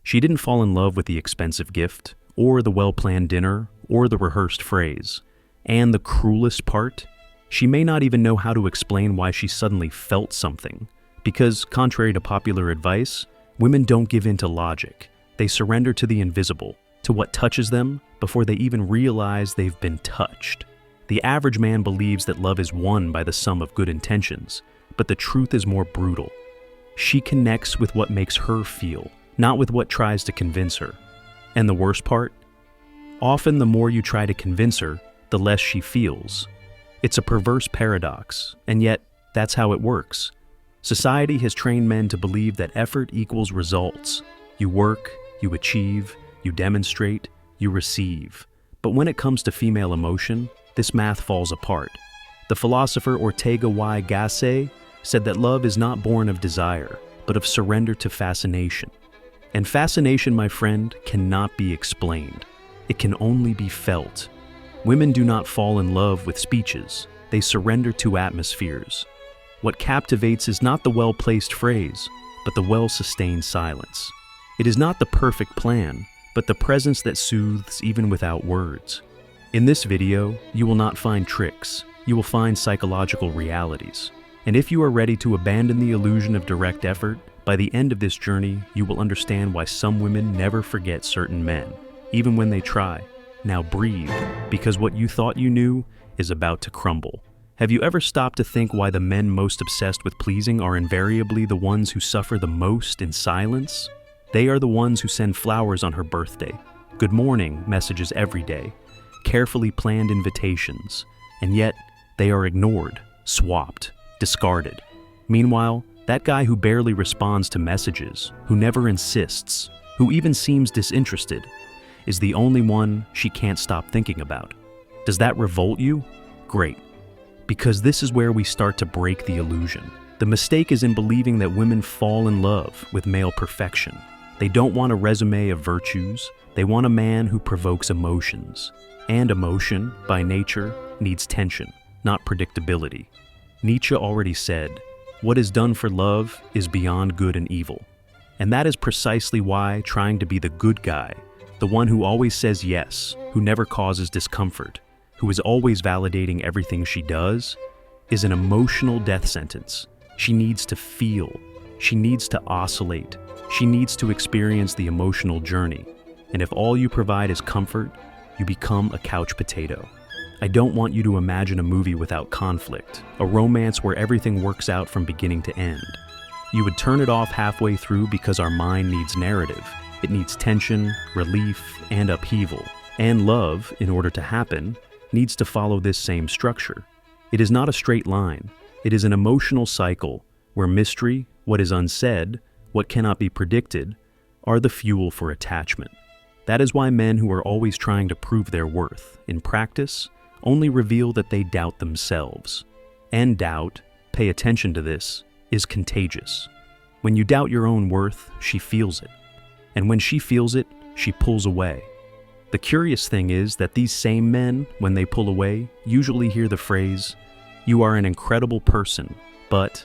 She didn't fall in love with the expensive gift, or the well-planned dinner, or the rehearsed phrase. And the cruelest part? She may not even know how to explain why she suddenly felt something. Because, contrary to popular advice, women don't give in to logic. They surrender to the invisible, to what touches them, before they even realize they've been touched. The average man believes that love is won by the sum of good intentions, but the truth is more brutal. She connects with what makes her feel, not with what tries to convince her. And the worst part? Often the more you try to convince her, the less she feels. It's a perverse paradox, and yet that's how it works. Society has trained men to believe that effort equals results. You work, you achieve, you demonstrate, you receive. But when it comes to female emotion, this math falls apart. The philosopher Ortega Y. Gasset said that love is not born of desire, but of surrender to fascination. And fascination, my friend, cannot be explained. It can only be felt. Women do not fall in love with speeches. They surrender to atmospheres. What captivates is not the well-placed phrase, but the well-sustained silence. It is not the perfect plan, but the presence that soothes even without words. In this video, you will not find tricks. You will find psychological realities. And if you are ready to abandon the illusion of direct effort, by the end of this journey, you will understand why some women never forget certain men, even when they try. Now breathe, because what you thought you knew is about to crumble. Have you ever stopped to think why the men most obsessed with pleasing are invariably the ones who suffer the most in silence? They are the ones who send flowers on her birthday, good morning messages every day, carefully planned invitations, and yet they are ignored, swapped, discarded. Meanwhile, that guy who barely responds to messages, who never insists, who even seems disinterested, is the only one she can't stop thinking about. Does that revolt you? Great. Because this is where we start to break the illusion. The mistake is in believing that women fall in love with male perfection. They don't want a resume of virtues. They want a man who provokes emotions. And emotion, by nature, needs tension, not predictability. Nietzsche already said, "What is done for love is beyond good and evil." And that is precisely why trying to be the good guy, the one who always says yes, who never causes discomfort, who is always validating everything she does, is an emotional death sentence. She needs to feel. She needs to oscillate. She needs to experience the emotional journey. And if all you provide is comfort, you become a couch potato. I don't want you to imagine a movie without conflict, a romance where everything works out from beginning to end. You would turn it off halfway through because our mind needs narrative. It needs tension, relief, and upheaval. And love, in order to happen, needs to follow this same structure. It is not a straight line. It is an emotional cycle where mystery, what is unsaid, what cannot be predicted, are the fuel for attachment. That is why men who are always trying to prove their worth, in practice, only reveal that they doubt themselves. And doubt, pay attention to this, is contagious. When you doubt your own worth, she feels it. And when she feels it, she pulls away. The curious thing is that these same men, when they pull away, usually hear the phrase, "You are an incredible person, but..."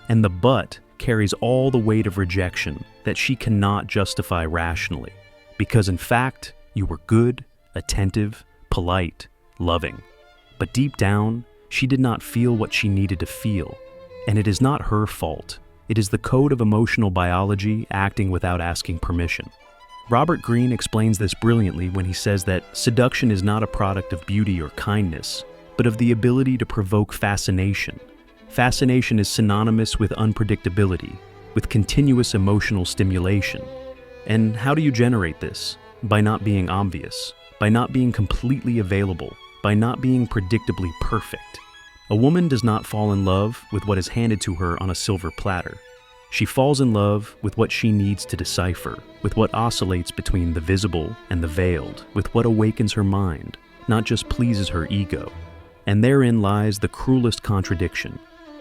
And the "but" carries all the weight of rejection that she cannot justify rationally. Because in fact, you were good, attentive, polite, loving. But deep down, she did not feel what she needed to feel. And it is not her fault. It is the code of emotional biology acting without asking permission. Robert Greene explains this brilliantly when he says that seduction is not a product of beauty or kindness, but of the ability to provoke fascination. Fascination is synonymous with unpredictability, with continuous emotional stimulation. And how do you generate this? By not being obvious, by not being completely available, by not being predictably perfect. A woman does not fall in love with what is handed to her on a silver platter. She falls in love with what she needs to decipher, with what oscillates between the visible and the veiled, with what awakens her mind, not just pleases her ego. And therein lies the cruelest contradiction.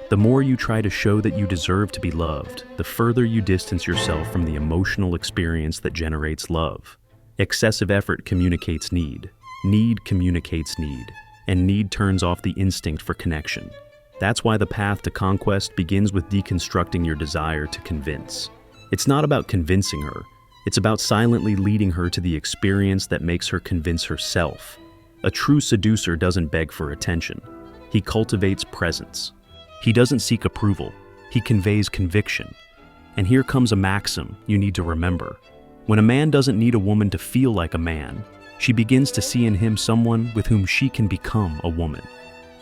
The more you try to show that you deserve to be loved, the further you distance yourself from the emotional experience that generates love. Excessive effort communicates need. Need communicates need. And need turns off the instinct for connection. That's why the path to conquest begins with deconstructing your desire to convince. It's not about convincing her. It's about silently leading her to the experience that makes her convince herself. A true seducer doesn't beg for attention. He cultivates presence. He doesn't seek approval. He conveys conviction. And here comes a maxim you need to remember. When a man doesn't need a woman to feel like a man, she begins to see in him someone with whom she can become a woman.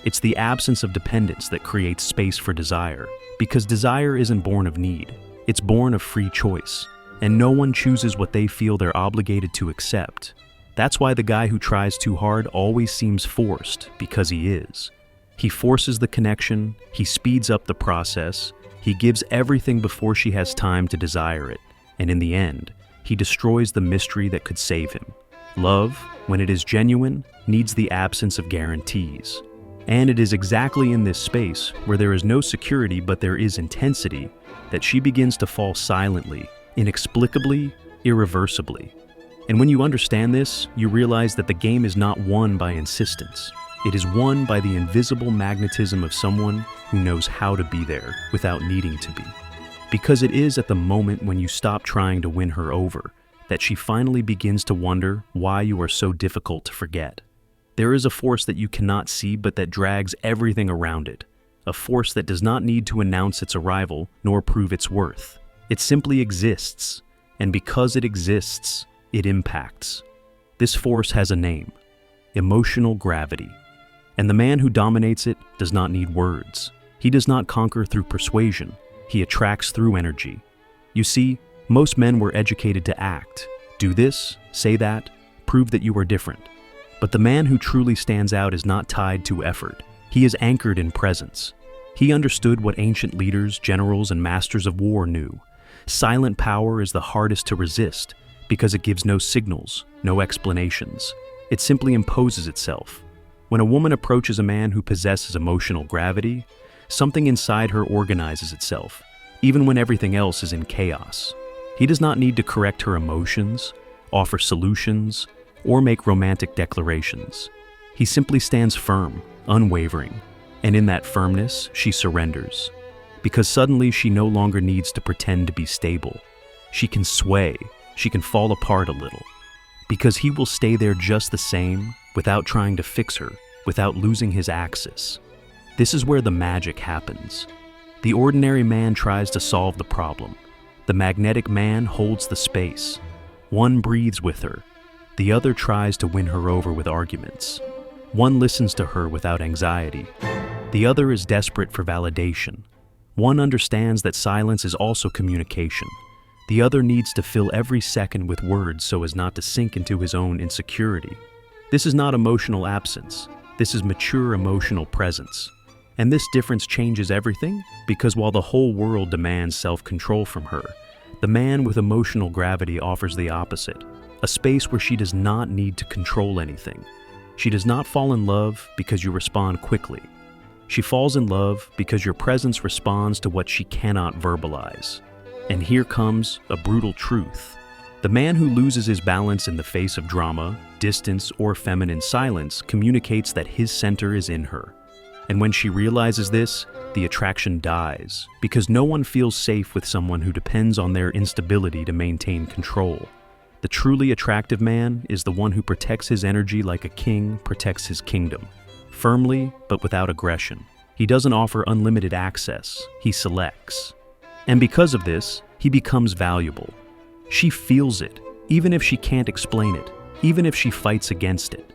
It's the absence of dependence that creates space for desire, because desire isn't born of need. It's born of free choice, and no one chooses what they feel they're obligated to accept. That's why the guy who tries too hard always seems forced, because he is. He forces the connection, he speeds up the process, he gives everything before she has time to desire it, and in the end, he destroys the mystery that could save him. Love, when it is genuine, needs the absence of guarantees. And it is exactly in this space, where there is no security but there is intensity, that she begins to fall silently, inexplicably, irreversibly. And when you understand this, you realize that the game is not won by insistence. It is won by the invisible magnetism of someone who knows how to be there without needing to be. Because it is at the moment when you stop trying to win her over that she finally begins to wonder why you are so difficult to forget. There is a force that you cannot see but that drags everything around it. A force that does not need to announce its arrival nor prove its worth. It simply exists, and because it exists, it impacts. This force has a name: emotional gravity. And the man who dominates it does not need words. He does not conquer through persuasion. He attracts through energy. You see, most men were educated to act. Do this, say that, prove that you are different. But the man who truly stands out is not tied to effort. He is anchored in presence. He understood what ancient leaders, generals, and masters of war knew. Silent power is the hardest to resist because it gives no signals, no explanations. It simply imposes itself. When a woman approaches a man who possesses emotional gravity, something inside her organizes itself, even when everything else is in chaos. He does not need to correct her emotions, offer solutions, or make romantic declarations. He simply stands firm, unwavering, and in that firmness, she surrenders. Because suddenly she no longer needs to pretend to be stable. She can sway, she can fall apart a little. Because he will stay there just the same, without trying to fix her, without losing his axis. This is where the magic happens. The ordinary man tries to solve the problem. The magnetic man holds the space. One breathes with her. The other tries to win her over with arguments. One listens to her without anxiety. The other is desperate for validation. One understands that silence is also communication. The other needs to fill every second with words so as not to sink into his own insecurity. This is not emotional absence. This is mature emotional presence. And this difference changes everything because while the whole world demands self-control from her, the man with emotional gravity offers the opposite, a space where she does not need to control anything. She does not fall in love because you respond quickly. She falls in love because your presence responds to what she cannot verbalize. And here comes a brutal truth. The man who loses his balance in the face of drama, distance, or feminine silence communicates that his center is in her. And when she realizes this, the attraction dies, because no one feels safe with someone who depends on their instability to maintain control. The truly attractive man is the one who protects his energy like a king protects his kingdom, firmly but without aggression. He doesn't offer unlimited access, he selects. And because of this, he becomes valuable. She feels it, even if she can't explain it, even if she fights against it.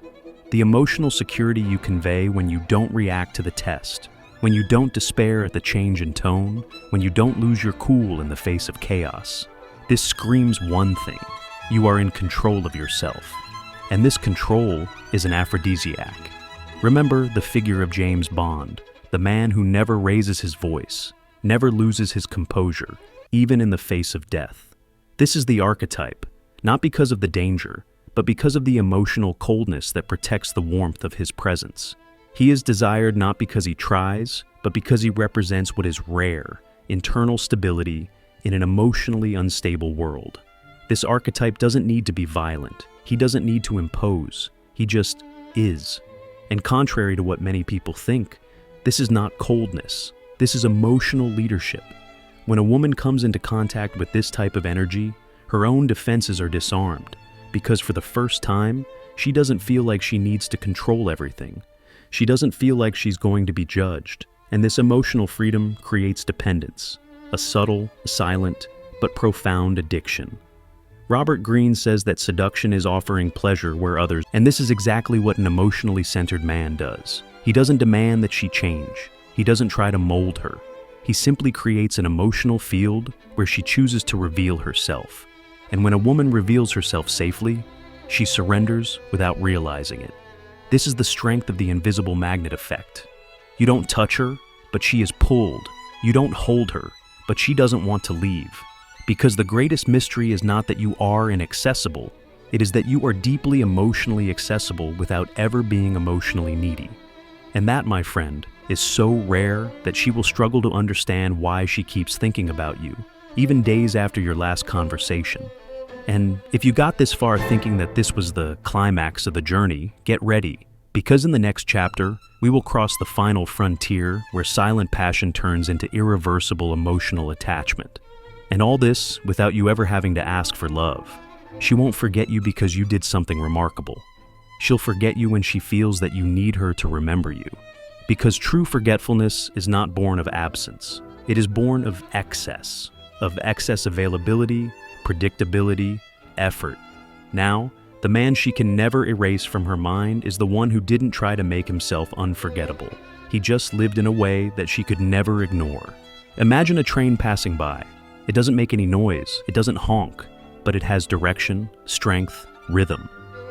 The emotional security you convey when you don't react to the test, when you don't despair at the change in tone, when you don't lose your cool in the face of chaos. This screams one thing: you are in control of yourself. And this control is an aphrodisiac. Remember the figure of James Bond, the man who never raises his voice, never loses his composure, even in the face of death. This is the archetype, not because of the danger, but because of the emotional coldness that protects the warmth of his presence. He is desired not because he tries, but because he represents what is rare, internal stability in an emotionally unstable world. This archetype doesn't need to be violent. He doesn't need to impose. He just is. And contrary to what many people think, this is not coldness. This is emotional leadership. When a woman comes into contact with this type of energy, Her own defenses are disarmed, because for the first time, she doesn't feel like she needs to control everything. She doesn't feel like she's going to be judged, and this emotional freedom creates dependence, a subtle, silent, but profound addiction. Robert Greene says that seduction is offering pleasure where others, and this is exactly what an emotionally centered man does. He doesn't demand that she change. He doesn't try to mold her. He simply creates an emotional field where she chooses to reveal herself. And when a woman reveals herself safely, she surrenders without realizing it. This is the strength of the invisible magnet effect. You don't touch her, but she is pulled. You don't hold her, but she doesn't want to leave. Because the greatest mystery is not that you are inaccessible, it is that you are deeply emotionally accessible without ever being emotionally needy. And that, my friend, is so rare that she will struggle to understand why she keeps thinking about you, even days after your last conversation. And if you got this far thinking that this was the climax of the journey, get ready, because in the next chapter, we will cross the final frontier where silent passion turns into irreversible emotional attachment. And all this without you ever having to ask for love. She won't forget you because you did something remarkable. She'll forget you when she feels that you need her to remember you. Because true forgetfulness is not born of absence. It is born of excess availability, predictability, effort. Now, the man she can never erase from her mind is the one who didn't try to make himself unforgettable. He just lived in a way that she could never ignore. Imagine a train passing by. It doesn't make any noise, it doesn't honk, but it has direction, strength, rhythm.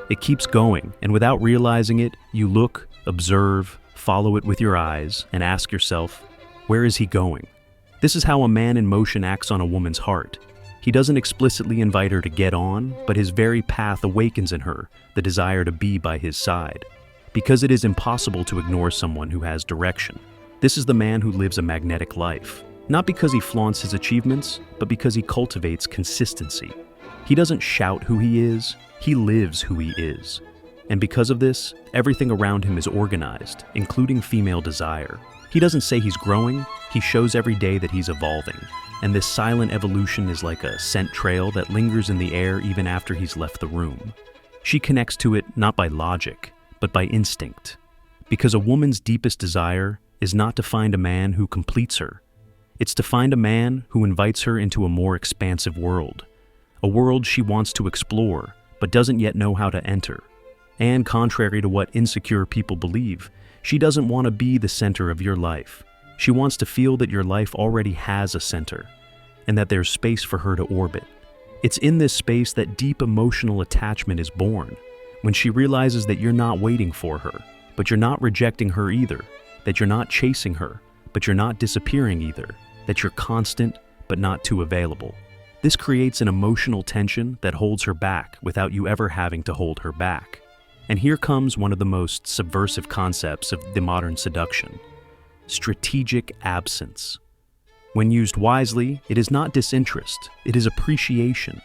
It keeps going, and without realizing it, you look, observe, follow it with your eyes, and ask yourself, where is he going? This is how a man in motion acts on a woman's heart. He doesn't explicitly invite her to get on, but his very path awakens in her the desire to be by his side. Because it is impossible to ignore someone who has direction. This is the man who lives a magnetic life. Not because he flaunts his achievements, but because he cultivates consistency. He doesn't shout who he is, he lives who he is. And because of this, everything around him is organized, including female desire. He doesn't say he's growing, he shows every day that he's evolving. And this silent evolution is like a scent trail that lingers in the air even after he's left the room. She connects to it not by logic, but by instinct. Because a woman's deepest desire is not to find a man who completes her. It's to find a man who invites her into a more expansive world. A world she wants to explore, but doesn't yet know how to enter. And contrary to what insecure people believe, she doesn't want to be the center of your life. She wants to feel that your life already has a center, and that there's space for her to orbit. It's in this space that deep emotional attachment is born, when she realizes that you're not waiting for her, but you're not rejecting her either, that you're not chasing her, but you're not disappearing either, that you're constant, but not too available. This creates an emotional tension that holds her back without you ever having to hold her back. And here comes one of the most subversive concepts of the modern seduction: strategic absence. When used wisely, it is not disinterest, it is appreciation.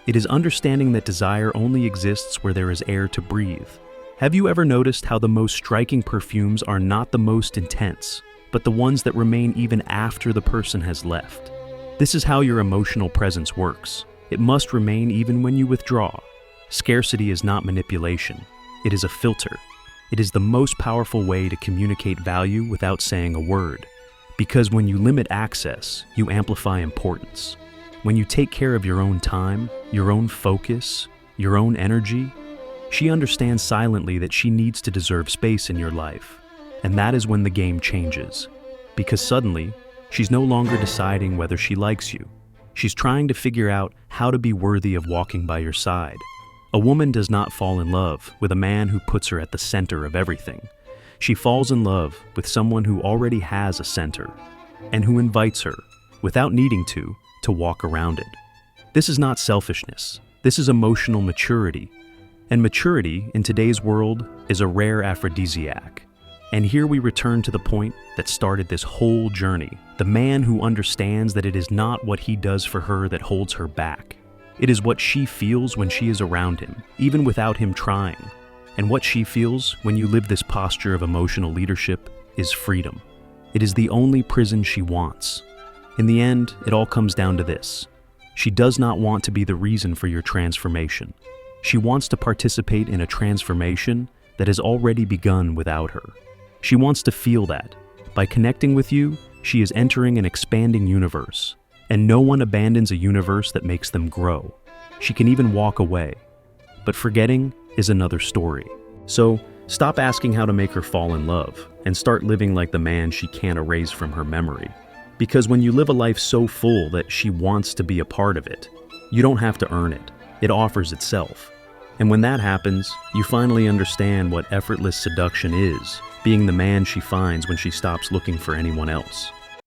It is understanding that desire only exists where there is air to breathe. Have you ever noticed how the most striking perfumes are not the most intense, but the ones that remain even after the person has left? This is how your emotional presence works. It must remain even when you withdraw. Scarcity is not manipulation. It is a filter. It is the most powerful way to communicate value without saying a word. Because when you limit access, you amplify importance. When you take care of your own time, your own focus, your own energy, she understands silently that she needs to deserve space in your life. And that is when the game changes. Because suddenly, she's no longer deciding whether she likes you. She's trying to figure out how to be worthy of walking by your side. A woman does not fall in love with a man who puts her at the center of everything. She falls in love with someone who already has a center, and who invites her, without needing to walk around it. This is not selfishness. This is emotional maturity. And maturity, in today's world, is a rare aphrodisiac. And here we return to the point that started this whole journey. The man who understands that it is not what he does for her that holds her back. It is what she feels when she is around him, even without him trying. And what she feels when you live this posture of emotional leadership is freedom. It is the only prison she wants. In the end, it all comes down to this. She does not want to be the reason for your transformation. She wants to participate in a transformation that has already begun without her. She wants to feel that. By connecting with you, she is entering an expanding universe, and no one abandons a universe that makes them grow. She can even walk away. But forgetting is another story. So, stop asking how to make her fall in love, and start living like the man she can't erase from her memory. Because when you live a life so full that she wants to be a part of it, you don't have to earn it. It offers itself. And when that happens, you finally understand what effortless seduction is, being the man she finds when she stops looking for anyone else.